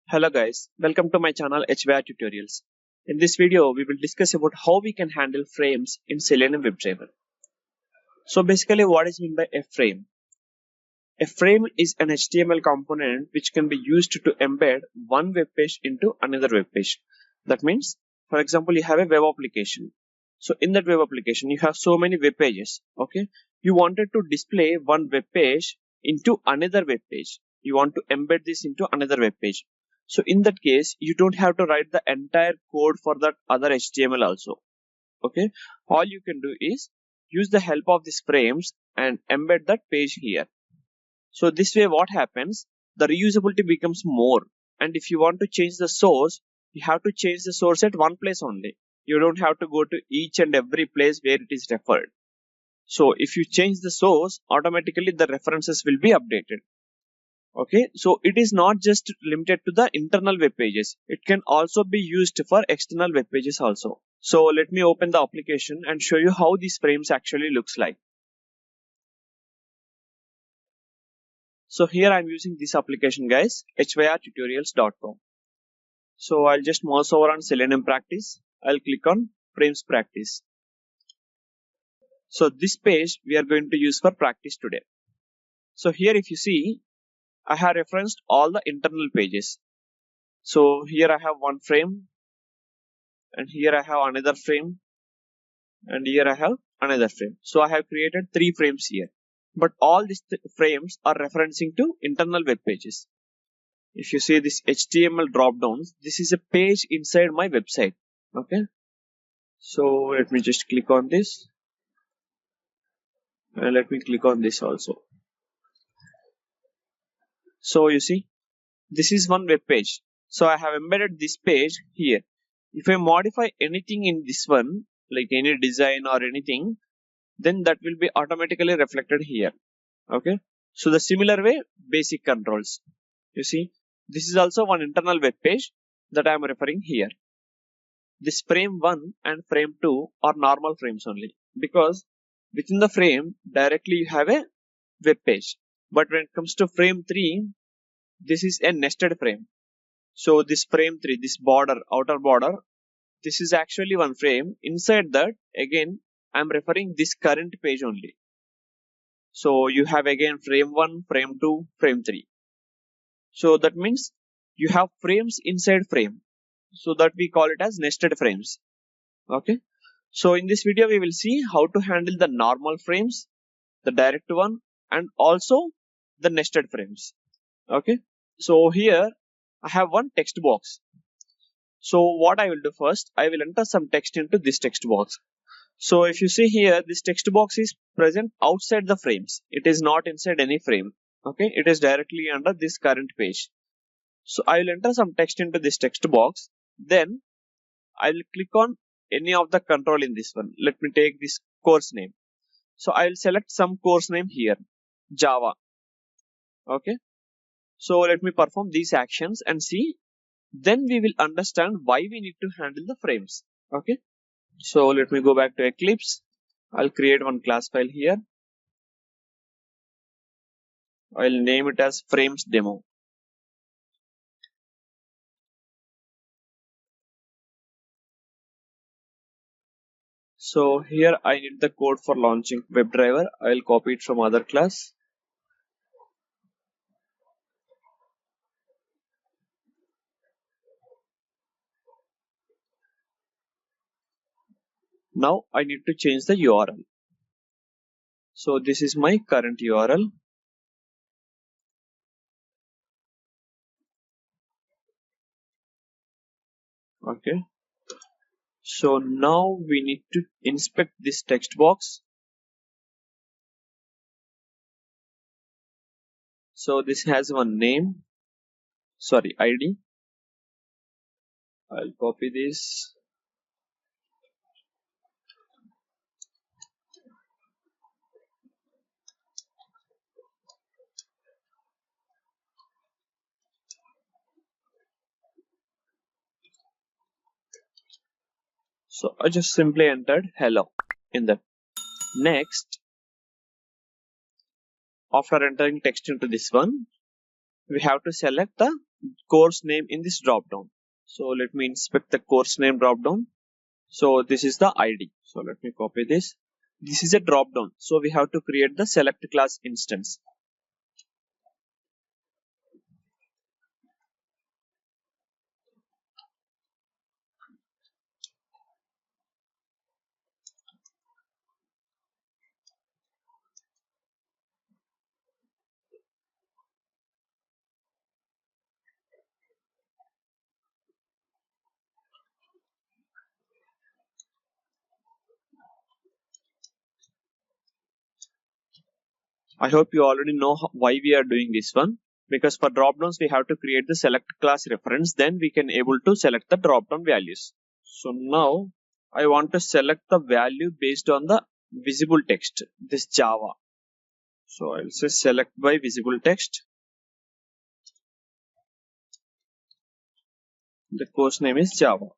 Hello guys, welcome to my channel HVR Tutorials. In this video, we will discuss about how we can handle frames in Selenium WebDriver. So basically what is meant by a frame? A frame is an HTML component which can be used to embed one web page into another web page. That means, for example, you have a web application. So in that web application, you have so many web pages. Okay, you wanted to display one web page into another web page. You want to embed this into another web page. So in that case, you don't have to write the entire code for that other HTML also. Okay, all you can do is use the help of these frames and embed that page here. So this way what happens, the reusability becomes more, and if you want to change the source, you have to change the source at one place only. You don't have to go to each and every place where it is referred. So if you change the source, automatically the references will be updated. Okay, so it is not just limited to the internal web pages. It can also be used for external web pages also. So let me open the application and show you how these frames actually looks like. So here I'm using this application guys, hvtutorials.com. So I'll just mouse over on Selenium practice. I'll click on frames practice. So this page we are going to use for practice today. So here if you see, I have referenced all the internal pages. So here I have one frame, and here I have another frame, and here I have another frame. So I have created 3 frames here. But all these frames are referencing to internal web pages. If you see this HTML drop downs, this is a page inside my website. Okay. So let me just click on this. And let me click on this also. So you see, this is one web page. So I have embedded this page here. If I modify anything in this one, like any design or anything, then that will be automatically reflected here. Okay. So the similar way, basic controls. You see, this is also one internal web page that I am referring here. This frame 1 and frame 2 are normal frames only, because within the frame directly you have a web page. But when it comes to frame 3, this is a nested frame. So this frame 3, this border, outer border, this is actually one frame. Inside that, again, I am referring this current page only. So you have again frame 1, frame 2, frame 3. So that means you have frames inside frame. So that we call it as nested frames. Okay. So in this video, we will see how to handle the normal frames, the direct one, and also the nested frames. Okay. So here I have one text box. So what I will do first, I will enter some text into this text box. So if you see here, this text box is present outside the frames. It is not inside any frame. Okay. It is directly under this current page. So I will enter some text into this text box. Then I will click on any of the control in this one. Let me take this course name. So I will select some course name here, Java. Okay. So let me perform these actions and see. Then we will understand why we need to handle the frames. Okay. So let me go back to Eclipse. I'll create one class file here. I'll name it as frames demo. So here I need the code for launching WebDriver. I'll copy it from other class. Now I need to change the URL. So this is my current URL. Okay. So now we need to inspect this text box. So this has one name, ID. I'll copy this. So I just simply entered hello in that. Next, after entering text into this one, we have to select the course name in this drop down. So let me inspect the course name drop down. So this is the ID. So let me copy this. This is a drop down. So we have to create the select class instance. I hope you already know why we are doing this one. Because for drop downs, we have to create the select class reference. Then we can able to select the drop down values. So now I want to select the value based on the visible text, this Java. So I'll say select by visible text. The course name is Java.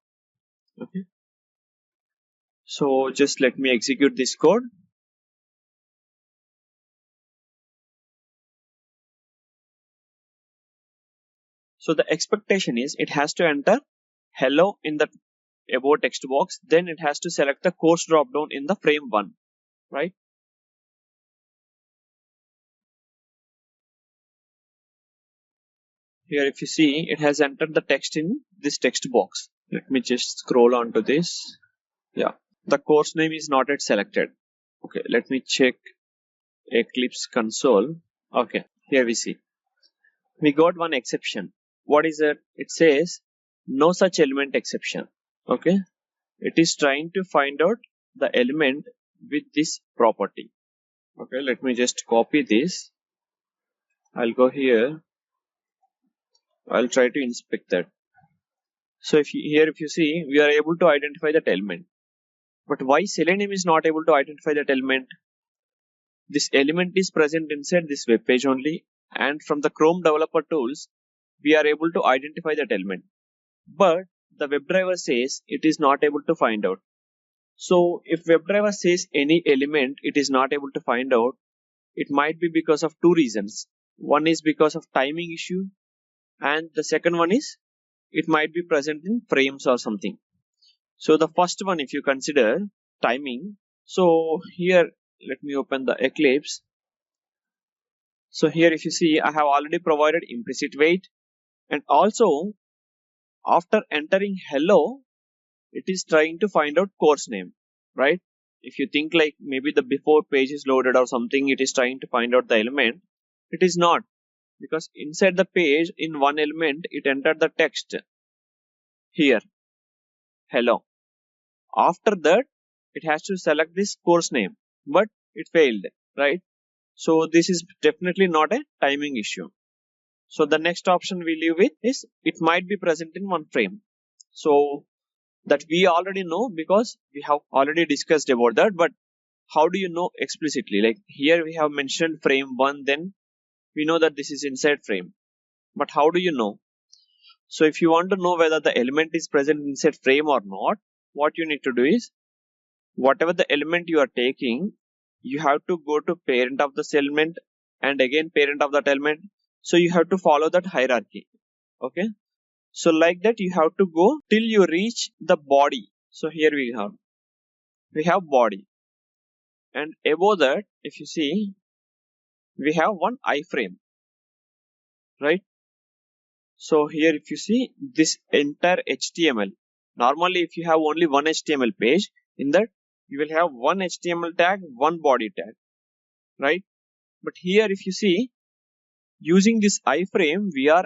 Okay. So just let me execute this code. So the expectation is it has to enter hello in the above text box. Then it has to select the course drop down in the frame 1, right? Here if you see, it has entered the text in this text box. Let me just scroll on to this. Yeah, the course name is not yet selected. Okay, let me check Eclipse console. Okay, here we see. We got one exception. What is it? It says no such element exception. Okay, it is trying to find out the element with this property. Okay, let me just copy this. I'll go here. I'll try to inspect that. So if you see, we are able to identify that element. But why Selenium is not able to identify that element? This element is present inside this web page only, and from the Chrome developer tools, we are able to identify that element. But the WebDriver says it is not able to find out. So if WebDriver says any element it is not able to find out, it might be because of two reasons. One is because of timing issue, and the second one is it might be present in frames or something. So the first one, if you consider timing, so here let me open the Eclipse. So here if you see, I have already provided implicit wait, and also after entering hello, it is trying to find out course name, right? If you think like maybe the before page is loaded or something, it is trying to find out the element. It is not, because inside the page in one element it entered the text here hello. After that it has to select this course name, but it failed, right? So this is definitely not a timing issue. So the next option we leave with is it might be present in one frame. So that we already know because we have already discussed about that. But how do you know explicitly? Like here we have mentioned frame 1, then we know that this is inside frame. But how do you know? So if you want to know whether the element is present inside frame or not, what you need to do is whatever the element you are taking, you have to go to parent of this element and again parent of that element. So you have to follow that hierarchy. Okay. So like that you have to go till you reach the body. So here we have body, and above that if you see we have one iframe, right? So here if you see this entire HTML, normally if you have only one HTML page, in that you will have one HTML tag, one body tag, right? But here if you see, using this iframe we are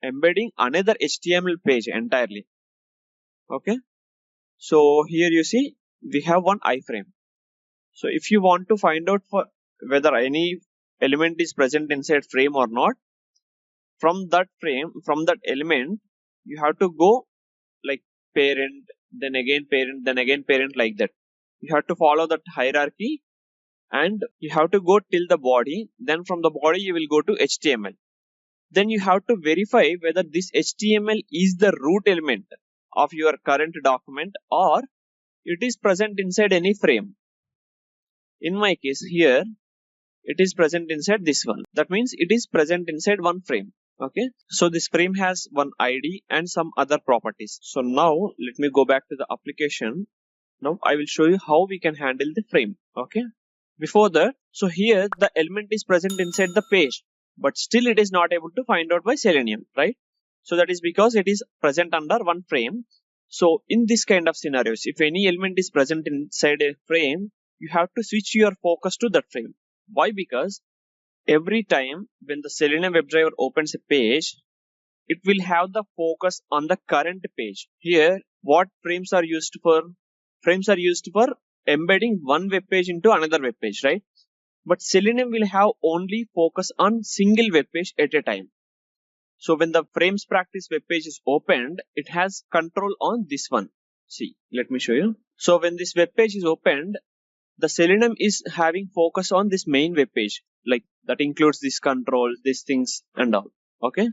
embedding another HTML page entirely. Okay, so here you see we have one iframe. So if you want to find out for whether any element is present inside frame or not, from that frame, from that element, you have to go like parent, then again parent, then again parent, like that. You have to follow that hierarchy and you have to go till the body. Then from the body you will go to HTML. Then you have to verify whether this HTML is the root element of your current document or it is present inside any frame. In my case here, it is present inside this one. That means it is present inside one frame. Okay, so this frame has one ID and some other properties. So now let me go back to the application. Now I will show you how we can handle the frame. Okay, before that, so here the element is present inside the page, but still it is not able to find out by Selenium, right? So that is because it is present under one frame. So in this kind of scenarios, if any element is present inside a frame, you have to switch your focus to that frame. Why? Because every time when the Selenium WebDriver opens a page, it will have the focus on the current page. Here, what frames are used for? Frames are used for embedding one web page into another web page, right? But Selenium will have only focus on single web page at a time. So when the frames practice web page is opened, it has control on this one. See, let me show you. So when this web page is opened, the Selenium is having focus on this main web page, like that includes this control, these things and all. Okay,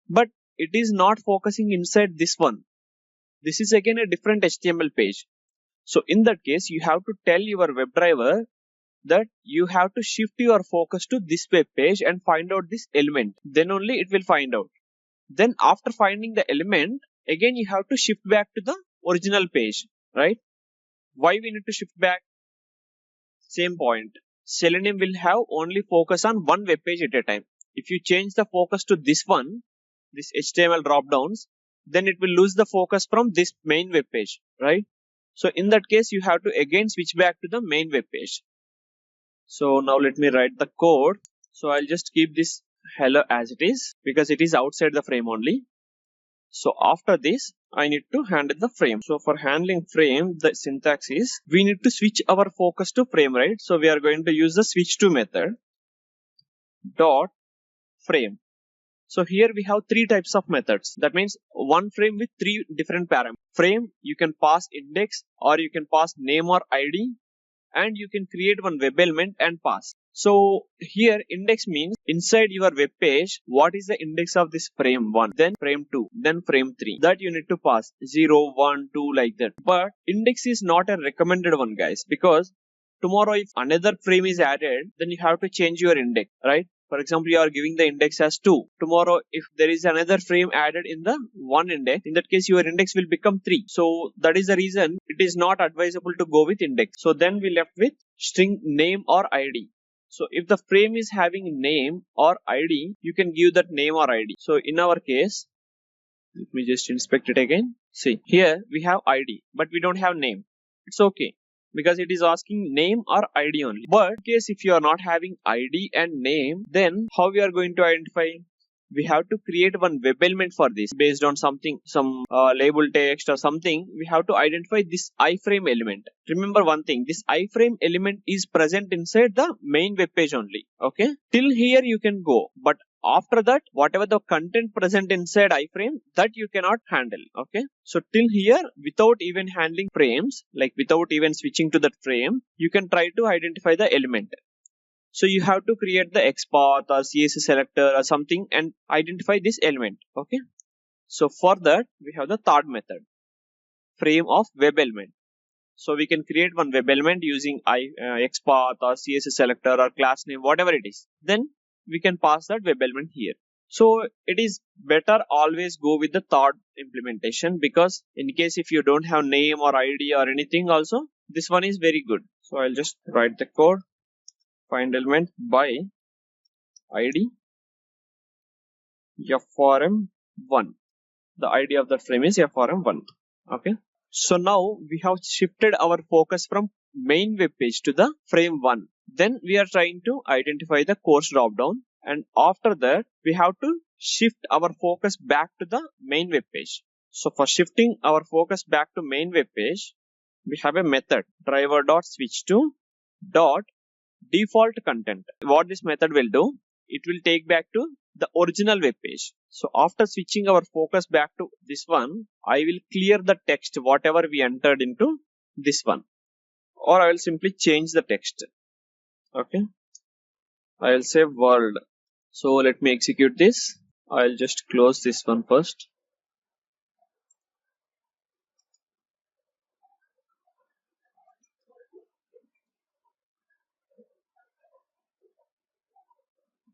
but it is not focusing inside this one. This is again a different HTML page. So in that case, you have to tell your WebDriver that you have to shift your focus to this web page and find out this element. Then only it will find out. Then after finding the element, again you have to shift back to the original page, right? Why we need to shift back? Same point. Selenium will have only focus on one web page at a time. If you change the focus to this one, this HTML dropdowns, then it will lose the focus from this main web page, right? So in that case, you have to again switch back to the main web page. So now let me write the code. So I'll just keep this hello as it is because it is outside the frame only. So after this, I need to handle the frame. So for handling frame, the syntax is we need to switch our focus to frame, right? So we are going to use the switch to method dot frame. So here we have three types of methods. That means one frame with three different parameters. Frame, you can pass index or you can pass name or ID, and you can create one web element and pass. So here index means inside your web page, what is the index of this frame 1, then frame 2, then frame 3. That you need to pass 0, 1, 2 like that. But index is not a recommended one, guys, because tomorrow if another frame is added, then you have to change your index, right? For example, you are giving the index as 2. Tomorrow, if there is another frame added in the one index, in that case, your index will become 3. So that is the reason it is not advisable to go with index. So then we left with string name or ID. So if the frame is having name or ID, you can give that name or ID. So in our case, let me just inspect it again. See, here we have ID, but we don't have name. It's okay, because it is asking name or ID only. But in case if you are not having ID and name, then how we are going to identify? We have to create one web element for this based on something, some label text or something. We have to identify this iframe element. Remember one thing, this iframe element is present inside the main web page only. Okay, till here you can go, but after that, whatever the content present inside iframe, that you cannot handle. Okay, so till here, without even handling frames, like without even switching to that frame, you can try to identify the element. So you have to create the XPath or CSS selector or something and identify this element. Okay, so for that we have the third method, frame of web element. So we can create one web element using XPath or CSS selector or class name, whatever it is. Then we can pass that web element here. So it is better always go with the third implementation, because in case if you don't have name or ID or anything also, this one is very good. So I'll just write the code, find element by ID FRM1. The ID of that frame is FRM1. Okay. So now we have shifted our focus from main web page to the frame 1. Then we are trying to identify the course dropdown, and after that we have to shift our focus back to the main web page. So for shifting our focus back to main web page, we have a method driver.switch to dot default content. What this method will do, it will take back to the original web page. So after switching our focus back to this one, I will clear the text whatever we entered into this one, or I will simply change the text. Okay, I will say world. So let me execute this. I'll just close this one first.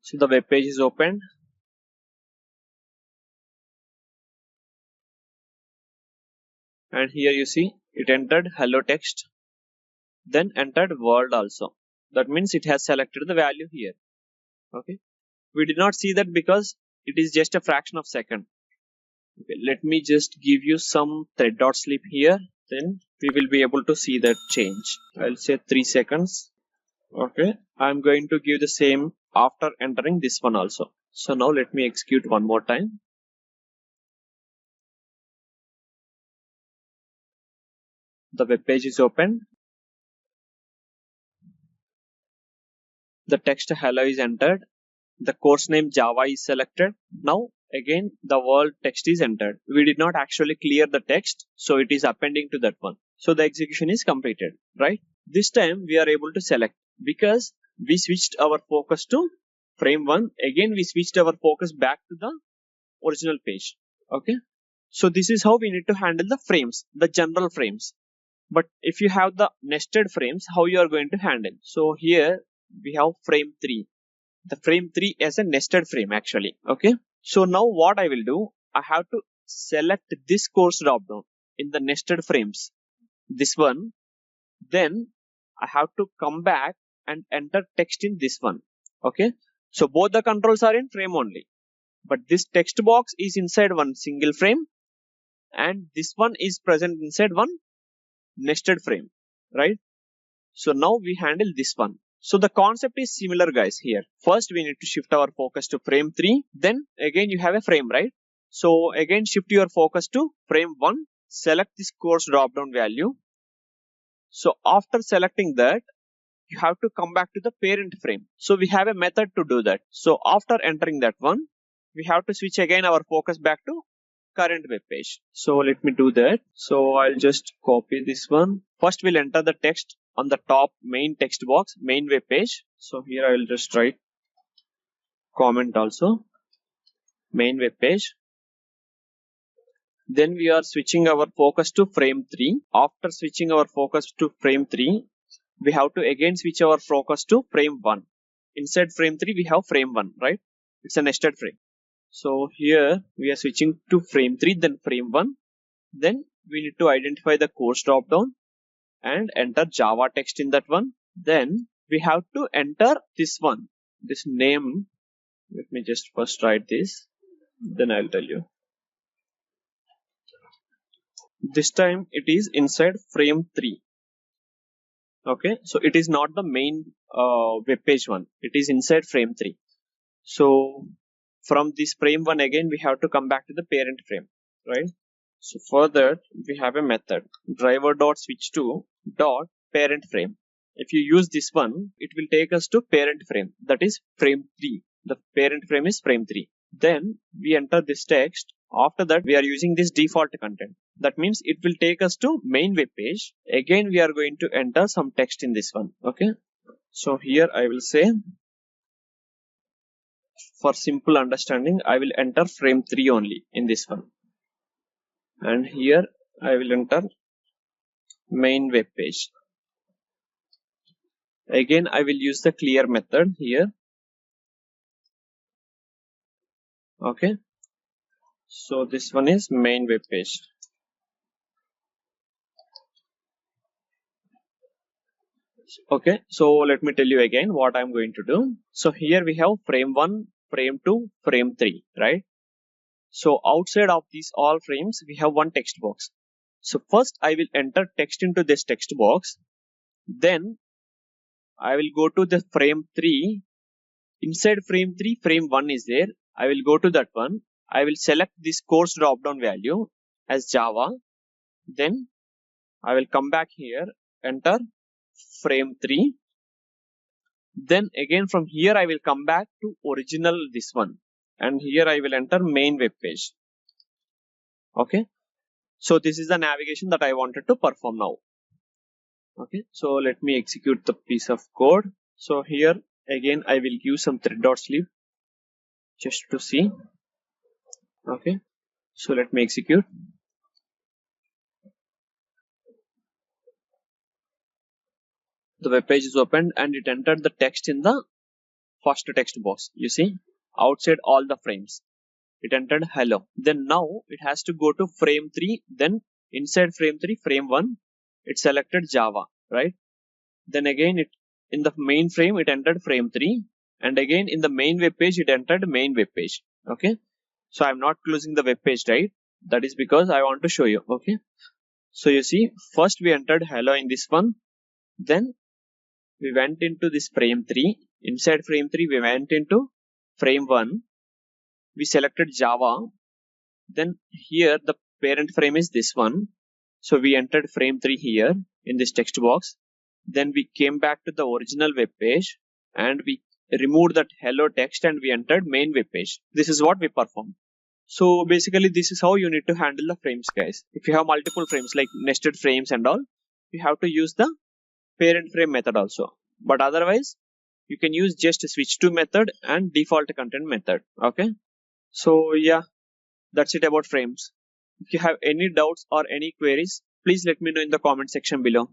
So the web page is opened. and here you see it entered hello text, then entered world also. That means it has selected the value here. Okay, we did not see that because it is just a fraction of second. Okay, let me just give you some thread dot sleep here, then we will be able to see that change. I'll say 3 seconds. Okay, I'm going to give the same after entering this one also. So now let me execute one more time. The web page is open. The text hello is entered. The course name Java is selected. Now again the world text is entered. We did not actually clear the text, so it is appending to that one. So the execution is completed, right? This time we are able to select because we switched our focus to frame 1. Again we switched our focus back to the original page. Okay, so this is how we need to handle the frames, the general frames. But if you have the nested frames, how you are going to handle? So here we have frame 3. The frame 3 as a nested frame actually. Okay, so now what I will do, I have to select this course drop down in the nested frames, this one. Then I have to come back and enter text in this one. Okay, so both the controls are in frame only, but this text box is inside one single frame and this one is present inside one nested frame, right? So now we handle this one. So the concept is similar guys here. First we need to shift our focus to frame 3. Then again you have a frame, right? So again shift your focus to frame 1. Select this course drop down value. So after selecting that, you have to come back to the parent frame. So we have a method to do that. So after entering that one, we have to switch again our focus back to current web page. So let me do that. So I'll just copy this one. First we'll enter the text on the top main text box, main web page. So here I will just write comment also, main web page. Then we are switching our focus to frame 3. After switching our focus to frame 3, we have to again switch our focus to frame 1. Inside frame 3 we have frame 1, right? It's a nested frame. So here we are switching to frame 3, then frame 1. Then we need to identify the course drop down and enter Java text in that one. Then we have to enter this one, this name. Let me just first write this, then I'll tell you. This time it is inside frame 3. Okay, so it is not the main web page one, it is inside frame 3. So from this frame 1 again we have to come back to the parent frame, right? So for that we have a method driver dot switch to dot parent frame. If you use this one, it will take us to parent frame, that is frame 3. The parent frame is frame 3. Then we enter this text. After that we are using this default content. That means it will take us to main web page. Again we are going to enter some text in this one. Okay, so here I will say, for simple understanding, I will enter frame 3 only in this one. And here I will enter main web page. Again I will use the clear method here. Okay, so this one is main web page. Okay, so let me tell you again what I'm going to do. So here we have frame 1, frame 2, frame 3, right? So outside of these all frames we have one text box. So first I will enter text into this text box. Then I will go to the frame 3. Inside frame 3, frame 1 is there. I will go to that one. I will select this course drop down value as Java. Then I will come back here, enter frame 3. Then again from here I will come back to original this one. And here I will enter main web page. Okay. So this is the navigation that I wanted to perform now. Okay. So let me execute the piece of code. So here again I will give some thread dot sleep just to see. Okay, so let me execute. The web page is opened and it entered the text in the first text box. You see, outside all the frames, it entered hello. Then now it has to go to frame 3, then inside frame 3, frame 1, it selected Java, right? Then again in the main frame it entered frame 3, and again in the main web page it entered main web page. Okay, so I'm not closing the web page, right? That is because I want to show you. Okay, so you see, first we entered hello in this one, then we went into this frame 3. Inside frame 3 we went into frame 1, we selected Java. Then here the parent frame is this one, so we entered frame 3 here in this text box. Then we came back to the original web page and we removed that hello text and we entered main web page. This is what we performed. So basically this is how you need to handle the frames, guys. If you have multiple frames like nested frames and all, you have to use the parent frame method also. But otherwise you can use just switch to method and default content method. Okay, so yeah, that's it about frames. If you have any doubts or any queries, please let me know in the comment section below.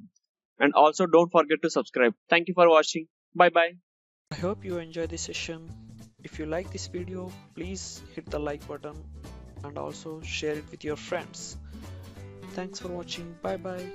And also don't forget to subscribe. Thank you for watching. Bye bye. I hope you enjoy this session. If you like this video, please hit the like button and also share it with your friends. Thanks for watching. Bye bye.